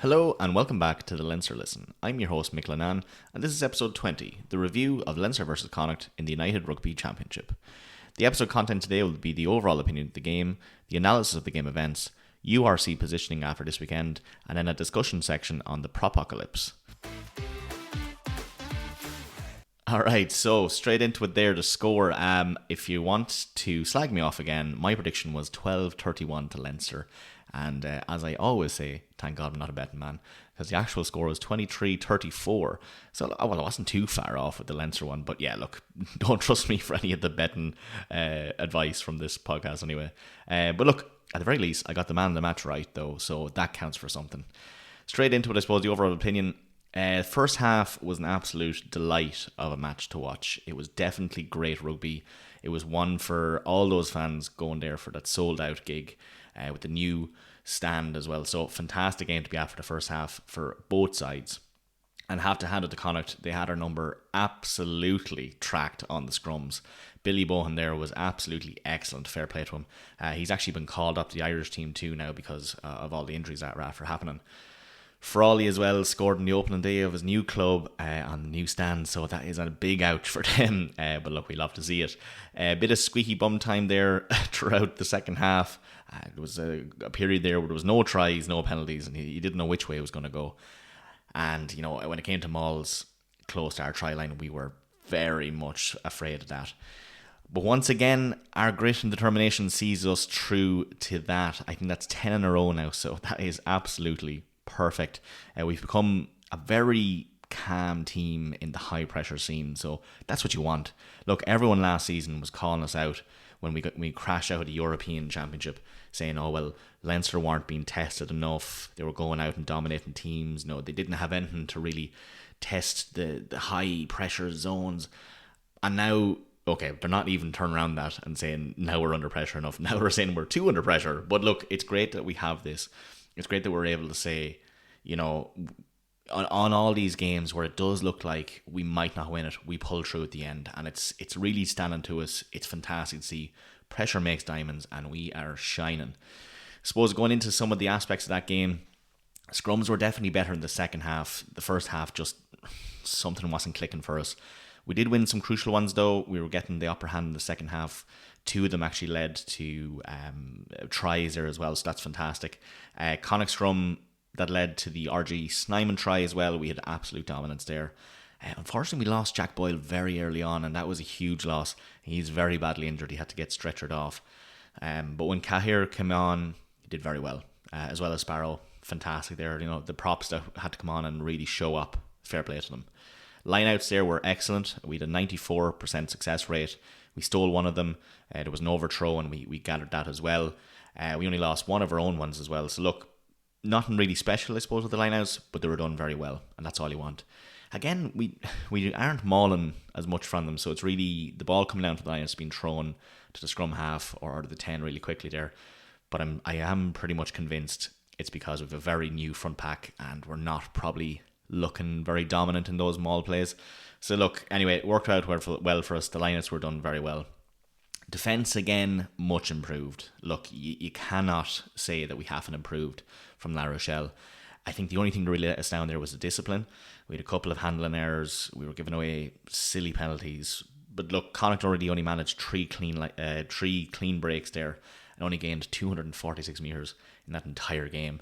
Hello and welcome back to the Leinster Listen. I'm your host Mick Lennon and this is episode 20, the review of Leinster vs Connacht in the United Rugby Championship. The episode content today will be the overall opinion of the game, the analysis of the game events, URC positioning after this weekend, and then a discussion section on the Prop-ocalypse. Alright, so straight into it there, the score. If you want to slag me off again, my prediction was 12-31 to Leinster. And as I always say, thank God I'm not a betting man, because the actual score was 23-34. So, I wasn't too far off with the Leinster one. But yeah, look, don't trust me for any of the betting advice from this podcast anyway. But look, at the very least, I got the man of the match right, though, so that counts for something. Straight into it, I suppose, the overall opinion. First half was an absolute delight of a match to watch. It was definitely great rugby. It was one for all those fans going there for that sold-out gig. With the new stand as well. So fantastic game to be after the first half for both sides. And have to hand it to Connacht, they had our number absolutely tracked on the scrums. Billy Bohan there was absolutely excellent, fair play to him. He's actually been called up to the Irish team too now because of all the injuries that were after happening. Frawley as well scored in the opening day of his new club on the new stand, so that is a big ouch for them. But look, we love to see it. A bit of squeaky bum time there throughout the second half. There was a period there where there was no tries, no penalties, and you didn't know which way it was going to go. And, you know, when it came to mauls close to our try line, we were very much afraid of that. But once again, our grit and determination sees us through to that. I think that's 10 in a row now, so that is absolutely perfect. We've become a very calm team in the high pressure scene, so that's what you want. Look, everyone last season was calling us out when we crashed out of the European Championship, saying, oh well, Leinster weren't being tested enough, they were going out and dominating teams, no, they didn't have anything to really test the high pressure zones. And now, okay, they're not even turning around that and saying now we're under pressure enough, now we're saying we're too under pressure. But look, it's great that we have this. It's great that we're able to say, you know, on all these games where it does look like we might not win it, we pull through at the end, and it's really standing to us. It's fantastic to see. Pressure makes diamonds, and we are shining. I suppose going into some of the aspects of that game, scrums were definitely better in the second half. The first half, just something wasn't clicking for us. We did win some crucial ones, though. We were getting the upper hand in the second half. Two of them actually led to tries there as well, so that's fantastic. Connacht scrum that led to the RG Snyman try as well. We had absolute dominance there. Unfortunately, we lost Jack Boyle very early on, and that was a huge loss. He's very badly injured. He had to get stretchered off. But when Cahir came on, he did very well, as well as Sparrow. Fantastic there. You know, the props that had to come on and really show up. Fair play to them. Lineouts there were excellent. We had a 94% success rate. We stole one of them. There was an overthrow, and we gathered that as well. We only lost one of our own ones as well. So look, nothing really special, I suppose, with the lineouts, but they were done very well, and that's all you want. Again, we aren't mauling as much from them, so it's really the ball coming down to the lineouts being thrown to the scrum half or to the 10 really quickly there. But I am pretty much convinced it's because of a very new front pack, and we're not probably looking very dominant in those maul plays. So look, anyway, it worked out well for us. The lineouts were done very well. Defence, again, much improved. Look, you cannot say that we haven't improved from La Rochelle. I think the only thing that really let us down there was the discipline. We had a couple of handling errors. We were giving away silly penalties. But look, Connacht already only managed three clean breaks there and only gained 246 metres in that entire game.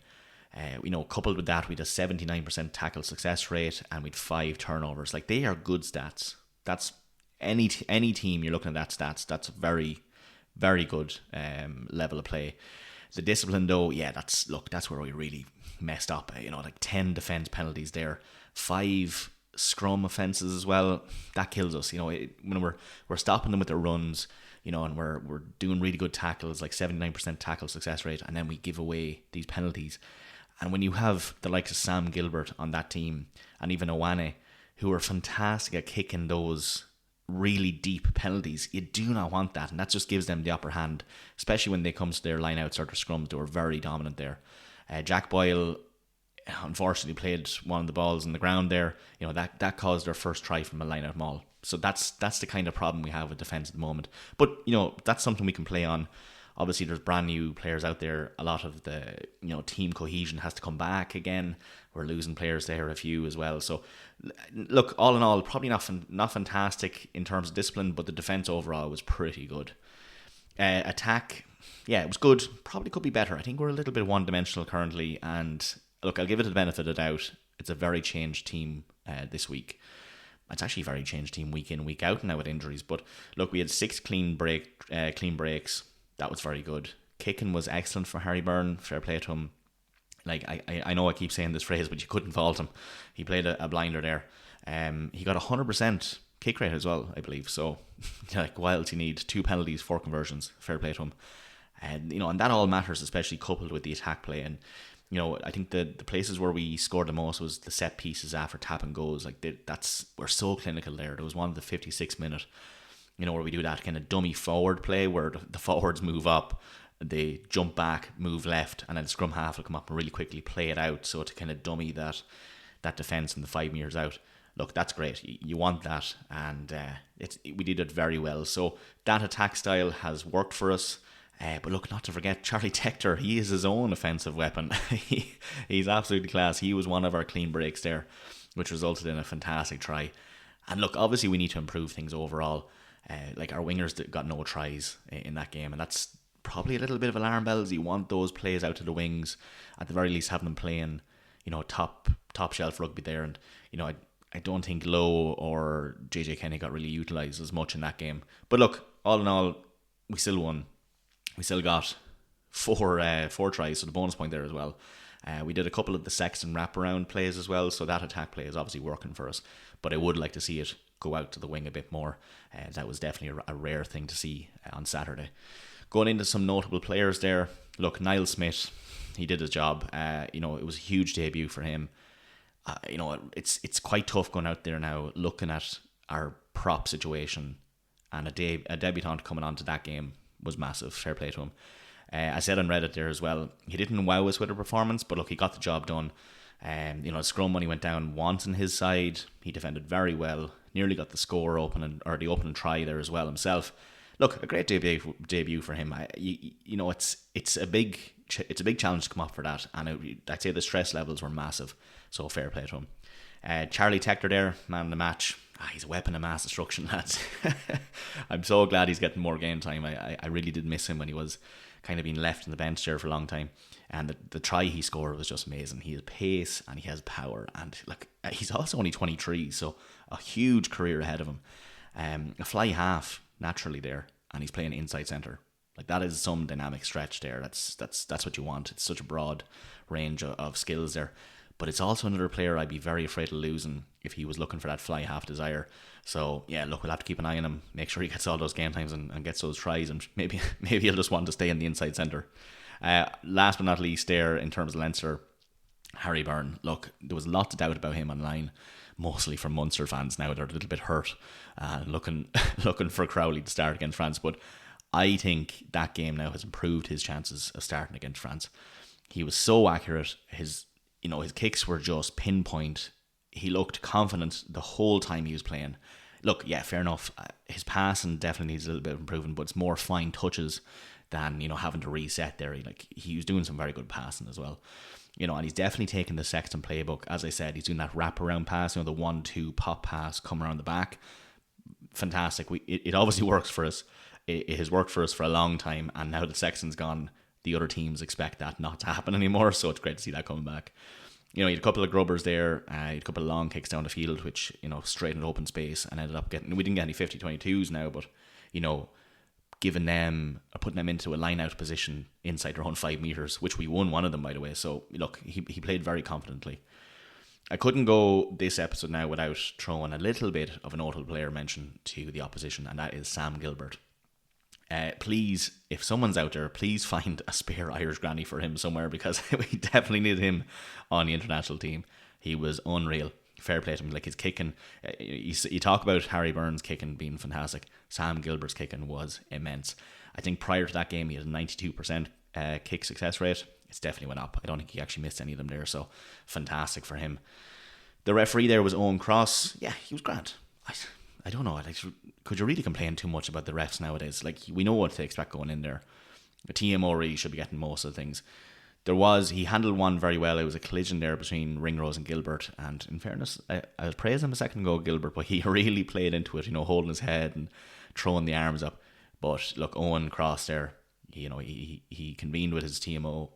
Coupled with that, we had a 79% tackle success rate and we had 5 turnovers. Like, they are good stats. That's any team you're looking at that stats. That's very, very good level of play. The discipline, though, yeah, that's where we really messed up. Like 10 defence penalties there, 5 scrum offences as well. That kills us. When we're stopping them with their runs, and we're doing really good tackles, like 79% tackle success rate, and then we give away these penalties. And when you have the likes of Sam Gilbert on that team, and even Owane, who are fantastic at kicking those really deep penalties, you do not want that, and that just gives them the upper hand, especially when they come to their lineouts or their scrums. They were very dominant there. Jack Boyle unfortunately played one of the balls in the ground there. That caused their first try from a lineout maul. So that's the kind of problem we have with defence at the moment. But that's something we can play on Obviously, there's brand new players out there. A lot of the team cohesion has to come back again. We're losing players there, a few as well. So, look, all in all, probably not fantastic in terms of discipline, but the defense overall was pretty good. Attack, yeah, it was good. Probably could be better. I think we're a little bit one-dimensional currently. And look, I'll give it the benefit of the doubt. It's a very changed team this week. It's actually a very changed team week in, week out now with injuries. But look, we had 6 clean breaks. That was very good. Kicking was excellent for Harry Byrne. Fair play to him. Like, I know I keep saying this phrase, but you couldn't fault him. He played a blinder there. He got 100% kick rate as well, I believe. So, like, what else you need? 2 penalties, 4 conversions. Fair play to him. And that all matters, especially coupled with the attack play. And I think the places where we scored the most was the set pieces after tap and goals. Like, we're so clinical there. There was one of the 56-minute, where we do that kind of dummy forward play where the forwards move up, they jump back, move left, and then the scrum half will come up and really quickly play it out. So to kind of dummy that defence in the 5 meters out. Look, that's great. You want that, and we did it very well. So that attack style has worked for us. But look, not to forget Charlie Tector. He is his own offensive weapon. He's absolutely class. He was one of our clean breaks there, which resulted in a fantastic try. And look, obviously we need to improve things overall. Like, our wingers got no tries in that game, and that's probably a little bit of alarm bells. You want those plays out to the wings, at the very least having them playing, top shelf rugby there. And I don't think Lowe or JJ Kenny got really utilised as much in that game. But look, all in all, we still won. We still got four tries, so the bonus point there as well. We did a couple of the Sexton wraparound plays as well, so that attack play is obviously working for us. But I would like to see it go out to the wing a bit more. That was definitely a rare thing to see on Saturday. Going into some notable players there, look, Niall Smith, he did his job. It was a huge debut for him. It's quite tough going out there now, looking at our prop situation, and a debutant coming onto that game was massive. Fair play to him. I said on Reddit there as well, he didn't wow us with a performance, but look, he got the job done. Scrum when he went down once on his side, he defended very well, nearly got the score the opening try there as well himself. Look, a great debut for him. It's a big challenge to come up for that, and I'd say the stress levels were massive. So fair play to him. Charlie Tector there, man of the match. He's a weapon of mass destruction, lads. I'm so glad he's getting more game time. I really did miss him when he was kind of being left in the bench there for a long time. And the try he scored was just amazing. He has pace and he has power. And look, he's also only 23, so a huge career ahead of him. A fly half naturally there, and he's playing inside centre. Like, that is some dynamic stretch there. That's what you want. It's such a broad range of skills there. But it's also another player I'd be very afraid of losing if he was looking for that fly half desire. So yeah, look, we'll have to keep an eye on him, make sure he gets all those game times and gets those tries, and maybe he'll just want to stay in the inside centre. Last but not least there, in terms of Leinster, Harry Byrne. Look, there was a lot to doubt about him online, mostly from Munster fans now. They're a little bit hurt, looking for Crowley to start against France. But I think that game now has improved his chances of starting against France. He was so accurate. His kicks were just pinpoint. He looked confident the whole time he was playing. Look, yeah, fair enough. His passing definitely needs a little bit of improvement, but it's more fine touches than, having to reset there. He was doing some very good passing as well. And he's definitely taken the Sexton playbook. As I said, he's doing that wraparound pass, the 1-2 pop pass, come around the back. Fantastic. It obviously works for us. It has worked for us for a long time, and now that Sexton's gone, the other teams expect that not to happen anymore, so it's great to see that coming back. He had a couple of grubbers there, he had a couple of long kicks down the field, which, straight in open space, and ended up we didn't get any 50-22s now, but, putting them into a line-out position inside their own 5 metres, which we won one of them, by the way. So, look, he played very confidently. I couldn't go this episode now without throwing a little bit of a notable player mention to the opposition, and that is Sam Gilbert. Please, if someone's out there, please find a spare Irish granny for him somewhere, because we definitely needed him on the international team. He was unreal. Fair play to him. Like, his kicking, you talk about Harry Byrne's kicking being fantastic. Sam Gilbert's kicking was immense. I think prior to that game he had a 92% kick success rate. It's definitely went up. I don't think he actually missed any of them there, so fantastic for him. The referee there was Owen Cross. Yeah, he was grand. I don't know. Could you really complain too much about the refs nowadays? Like, we know what to expect going in there. The TMO really should be getting most of the things. He handled one very well. It was a collision there between Ringrose and Gilbert, and in fairness, I was praising him a second ago, Gilbert, but he really played into it, holding his head and throwing the arms up. But look, Owen Cross there, he convened with his TMO,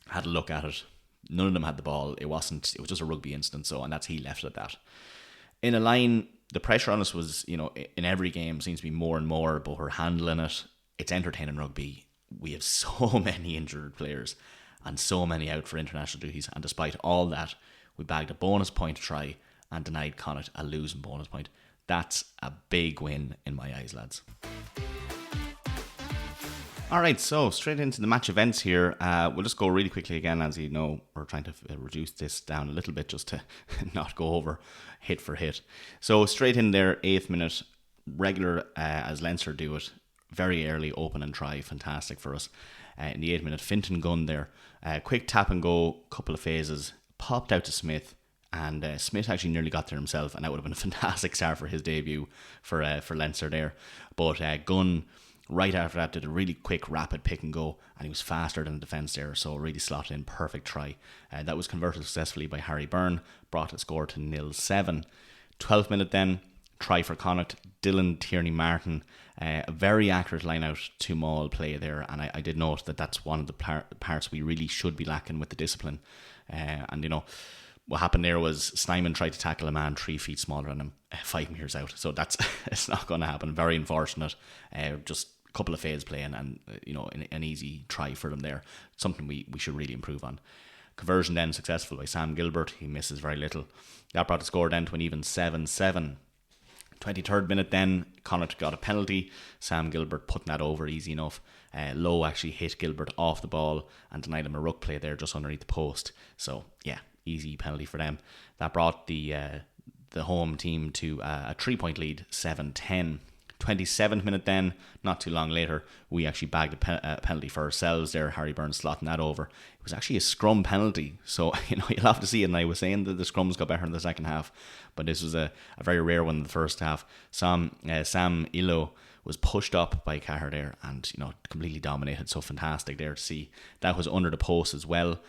had a look at it. None of them had the ball. It was just a rugby incident, and he left it at that. In a line, the pressure on us was, in every game seems to be more and more, but we're handling it. It's entertaining rugby. We have so many injured players and so many out for international duties, and despite all that, we bagged a bonus point try and denied Connacht a losing bonus point. That's a big win in my eyes, lads. Alright, so straight into the match events here. We'll just go really quickly again. As you know, we're trying to reduce this down a little bit just to not go over hit for hit. So straight in there, 8th minute, regular as Leinster do it. Very early open and try, fantastic for us. In the 8th minute, Finton gun there. Quick tap and go, couple of phases, popped out to Smith, and Smith actually nearly got there himself, and that would have been a fantastic start for his debut for Leinster there. But Gunn, right after that, did a really quick, rapid pick and go, and he was faster than the defence there, so really slotted in, perfect try. That was converted successfully by Harry Byrne, brought the score to 0-7. 12th minute then, try for Connacht, Dylan Tierney-Martin, a very accurate line-out to maul play there, and I did note that that's one of the parts we really should be lacking with the discipline. What happened there was Snyman tried to tackle a man 3 feet smaller than him, 5 metres out, so it's not going to happen. Very unfortunate. Just a couple of phase play and an easy try for them there. Something we should really improve on. Conversion then successful by Sam Gilbert. He misses very little. That brought the score then to an even 7-7. 23rd minute then, Connacht got a penalty. Sam Gilbert putting that over easy enough. Lowe actually hit Gilbert off the ball and denied him a ruck play there just underneath the post. So yeah, easy penalty for them. That brought the home team to a 3-point lead, 7-10. 27th minute then, not too long later, we actually bagged a penalty for ourselves there. Harry Byrne slotting that over. It was actually a scrum penalty, so you'll have to see it. And I was saying that the scrums got better in the second half, but this was a very rare one in the first half. Sam Illo was pushed up by Cahir there and completely dominated, so fantastic there to see. That was under the post as well,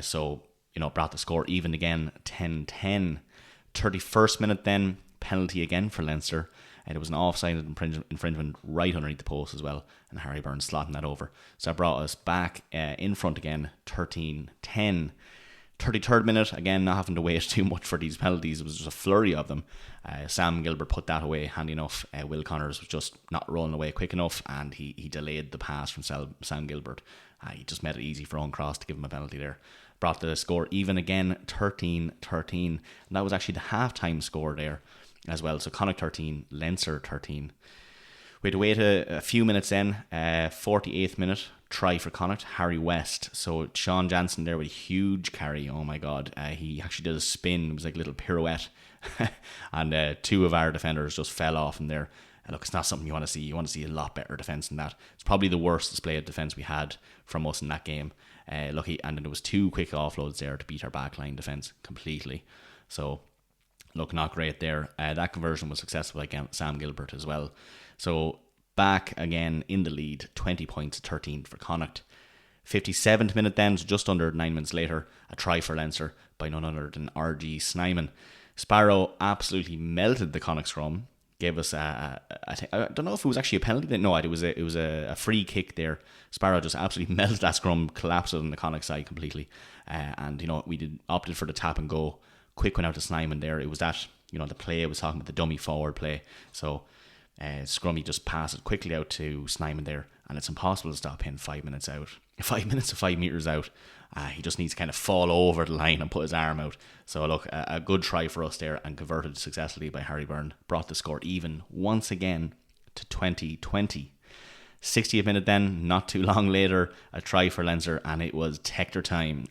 so brought the score even again, 10-10. 31st minute then, penalty again for Leinster. And it was an offside infringement right underneath the post as well, and Harry Byrne slotting that over. So that brought us back in front again, 13-10. 33rd minute, again, not having to wait too much for these penalties. It was just a flurry of them. Sam Gilbert put that away handy enough. Will Connors was just not rolling away quick enough, and he delayed the pass from Sam Gilbert. He just made it easy for Owen Cross to give him a penalty there. Brought the score even again, 13-13. And that was actually the half-time score there as well. So Connacht 13, Leinster 13. We had to wait a few minutes then. 48th minute, try for Connacht, Harry West. So Sean Jansen there with a huge carry. Oh my God. He actually did a spin. It was like a little pirouette. And 2 of our defenders just fell off in there. And look, it's not something you want to see. You want to see a lot better defence than that. It's probably the worst display of defence we had from us in that game. And then there was 2 quick offloads there to beat our backline defence completely. So look, not great there. That conversion was successful by Sam Gilbert as well. So back again in the lead, 20 points, 13 for Connacht. 57th minute then, so just under 9 minutes later, a try for Leinster by none other than R.G. Snyman. Sparrow absolutely melted the Connacht scrum. Gave us I don't know if it was actually a penalty. No, it was a free kick there. Sparrow just absolutely melted that scrum, collapsed it on the Connacht side completely. And we opted for the tap and go. Quick one out to Snyman there. It was that, the play I was talking about, the dummy forward play. So Scrummy just passed it quickly out to Snyman there, and it's impossible to stop him 5 minutes out. 5 minutes to 5 metres out. He just needs to kind of fall over the line and put his arm out. So look, a good try for us there, and converted successfully by Harry Byrne. Brought the score even once again to 20-20. 60th minute then, not too long later, a try for Leinster, and it was Tector time.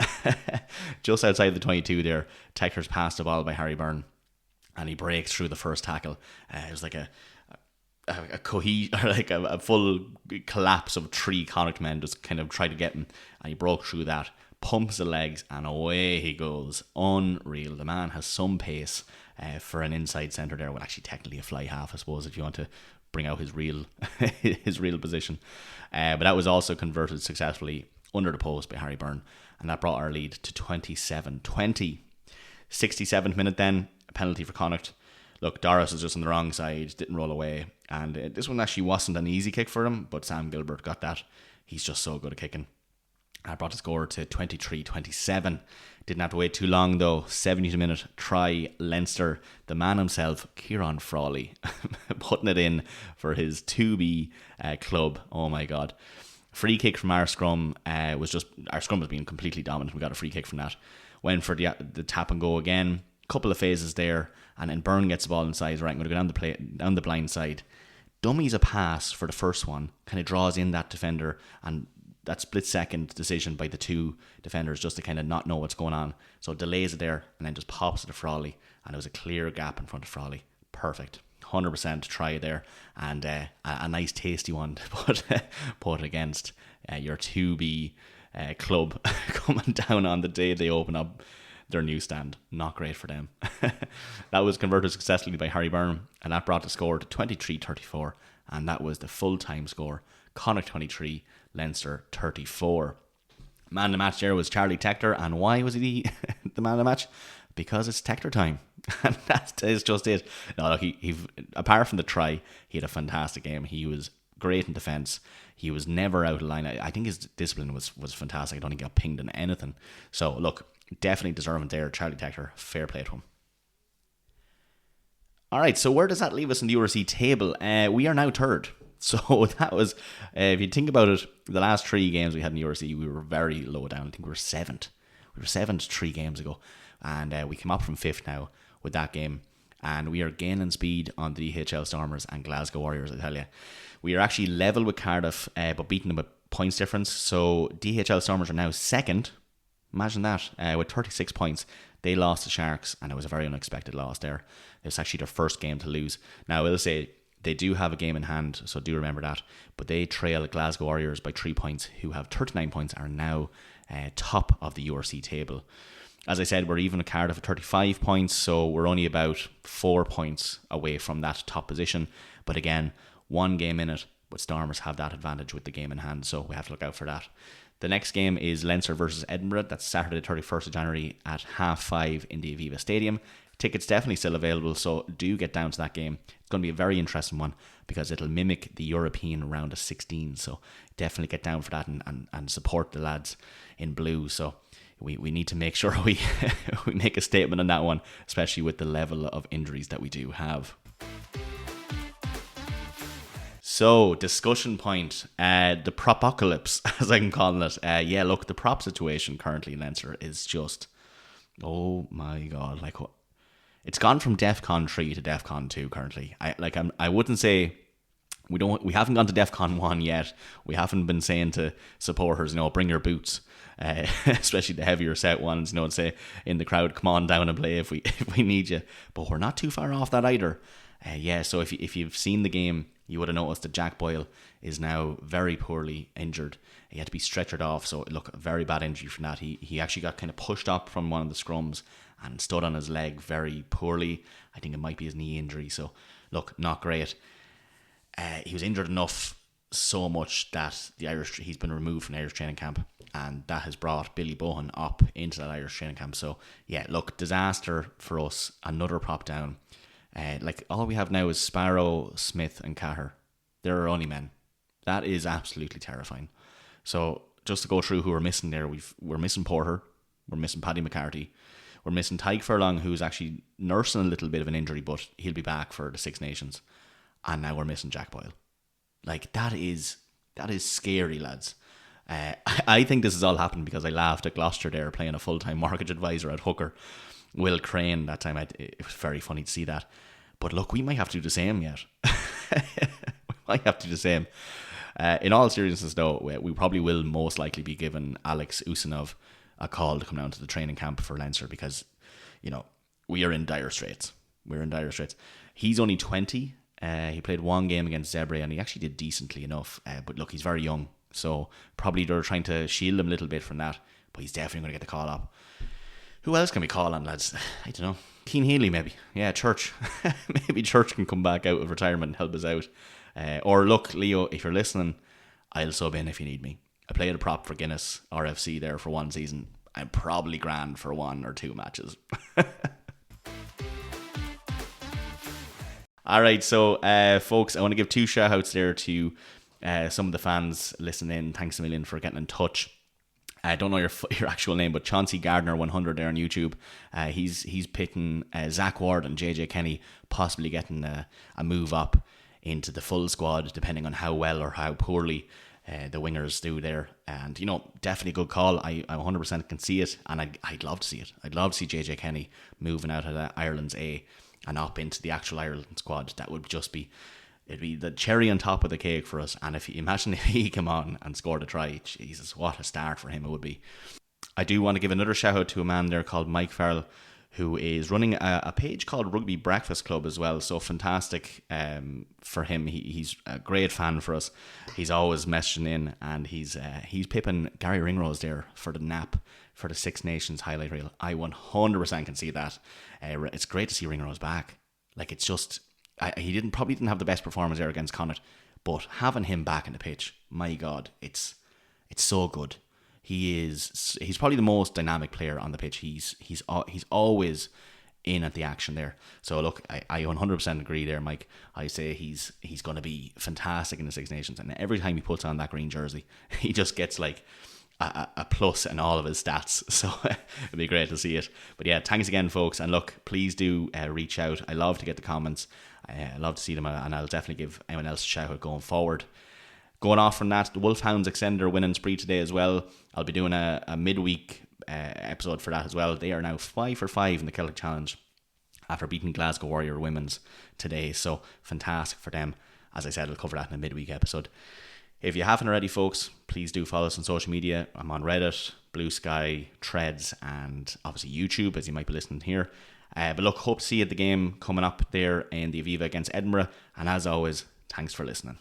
Just outside the 22 there, Tector's passed the ball by Harry Byrne, and he breaks through the first tackle. It was like a full collapse of 3 Connacht men just kind of tried to get him, and he broke through that, pumps the legs, and away he goes. Unreal. The man has some pace. for an inside centre there. Well, actually, technically a fly half, I suppose, if you want to bring out his real his real position. But that was also converted successfully under the post by Harry Byrne, and that brought our lead to 27-20. 67th minute then, a penalty for Connacht. Look, Doris was just on the wrong side, didn't roll away, and this one actually wasn't an easy kick for him, but Sam Gilbert got that. He's just so good at kicking. I brought the score to 23-27. Didn't have to wait too long though. 70th minute try, Leinster. The man himself, Kieran Frawley, putting it in for his 2B club. Oh my God. Free kick from our scrum our scrum was being completely dominant. We got a free kick from that. Went for the tap and go again. Couple of phases there, and then Byrne gets the ball inside. Right, I'm going to go down the blind side. Dummies a pass for the first one. Kind of draws in that defender, and that split second decision by the two defenders just to kind of not know what's going on. So delays it there and then just pops it to Frawley, and there was a clear gap in front of Frawley. Perfect. 100% try there, and a nice tasty one to put against your 2B club coming down on the day they open up their new stand. Not great for them. That was converted successfully by Harry Byrne, and that brought the score to 23-34, and that was the full-time score. Connacht 23, Leinster 34. Man of the match there was Charlie Tector, and why was he the man of the match? Because it's Tector time. And that is just it. No, look, he apart from the try, he had a fantastic game. He was great in defence. He was never out of line. I think his discipline was fantastic. I don't think he got pinged in anything. So, look, definitely deserving there. Charlie Tector, fair play to him. All right, so where does that leave us in the URC table? We are now third. So that was, if you think about it, the last 3 games we had in the URC, we were very low down. I think we were 7th. We were 7th 3 games ago. And we came up from 5th now with that game. And we are gaining speed on the DHL Stormers and Glasgow Warriors, I tell you. We are actually level with Cardiff, but beating them with points difference. So DHL Stormers are now 2nd. Imagine that, with 36 points. They lost to Sharks, and it was a very unexpected loss there. It was actually their first game to lose. Now, I will say, they do have a game in hand, so do remember that. But they trail Glasgow Warriors by 3 points, who have 39 points, are now top of the URC table. As I said, we're even with Cardiff at 35 points, so we're only about 4 points away from that top position. But again, 1 game in it, but Stormers have that advantage with the game in hand, so we have to look out for that. The next game is Leinster versus Edinburgh. That's Saturday, 31st of January at 5:30 in the Aviva Stadium. Tickets definitely still available, so do get down to that game. It's going to be a very interesting one because it'll mimic the European round of 16. So definitely get down for that and support the lads in blue. So we need to make sure we make a statement on that one, especially with the level of injuries that we do have. So, discussion point, the Prop-ocalypse, as I'm calling it. Yeah, look, the prop situation currently in Leinster is just, oh my God, like, it's gone from DEFCON 3 to DEFCON 2 currently. I wouldn't say we haven't gone to DEFCON 1 yet. We haven't been saying to supporters, bring your boots, especially the heavier set ones, and say in the crowd, come on down and play if we need you. But we're not too far off that either. Yeah, so if you've seen the game, you would have noticed that Jack Boyle is now very poorly injured. He had to be stretchered off, so look, a very bad injury from that. He actually got kind of pushed up from one of the scrums and stood on his leg very poorly. I think it might be his knee injury, so look, not great. He was injured enough so much that he's been removed from the Irish training camp, and that has brought Billy Bohan up into that Irish training camp. So yeah, look, disaster for us. Another prop down. All we have now is Sparrow, Smith and Caher. They're our only men. That is absolutely terrifying. So just to go through who we're missing there, we're missing Porter, we're missing Paddy McCarthy, we're missing Tyke Furlong, who's actually nursing a little bit of an injury, but he'll be back for the Six Nations. And now we're missing Jack Boyle. Like, that is scary, lads. I think this has all happened because I laughed at Gloucester there playing a full-time mortgage advisor at hooker. Will Crane that time, it was very funny to see that. But look, we might have to do the same yet. We might have to do the same. In all seriousness though, we probably will most likely be giving Alex Usanov a call to come down to the training camp for Leinster because, we are in dire straits. We're in dire straits. He's only 20. He played 1 game against Zebre and he actually did decently enough. But look, he's very young. So probably they're trying to shield him a little bit from that. But he's definitely going to get the call up. Who else can we call on, lads? I don't know. Keane Healy, maybe. Yeah, Church. Maybe Church can come back out of retirement and help us out. Or look, Leo, if you're listening, I'll sub in if you need me. I played a prop for Guinness RFC there for one season. I'm probably grand for 1 or 2 matches. All right, so folks, I want to give 2 shout outs there to some of the fans listening in. Thanks a million for getting in touch. I don't know your actual name, but Chauncey Gardner 100 there on YouTube. He's picking Zach Ward and JJ Kenny possibly getting a move up into the full squad, depending on how well or how poorly the wingers do there. And, definitely a good call. I 100% can see it, and I'd love to see it. I'd love to see JJ Kenny moving out of Ireland's A and up into the actual Ireland squad. That would just be... It'd be the cherry on top of the cake for us. And if you imagine if he came on and scored a try, Jesus, what a start for him it would be. I do want to give another shout out to a man there called Mike Farrell, who is running a page called Rugby Breakfast Club as well. So fantastic for him. He's a great fan for us. He's always messaging in, and he's pipping Gary Ringrose there for the nap for the Six Nations highlight reel. I 100% can see that. It's great to see Ringrose back. Like, it's just... he probably didn't have the best performance there against Connacht, but having him back in the pitch, my God, it's so good. He's probably the most dynamic player on the pitch. He's always in at the action there. So look, I 100% agree there, Mike. I say he's going to be fantastic in the Six Nations, and every time he puts on that green jersey, he just gets like a plus in all of his stats. So it'd be great to see it. But yeah, thanks again, folks. And look, please do reach out. I love to get the comments. I love to see them, and I'll definitely give anyone else a shout out going forward. Going off from that, the Wolfhounds extended their winning spree today as well. I'll be doing a midweek episode for that as well. They are now 5 for 5 in the Celtic Challenge after beating Glasgow Warrior Women's today. So fantastic for them. As I said, I'll cover that in a midweek episode. If you haven't already, folks, please do follow us on social media. I'm on Reddit, Blue Sky, Threads, and obviously YouTube, as you might be listening here. But look, hope to see you at the game coming up there in the Aviva against Edinburgh. And as always, thanks for listening.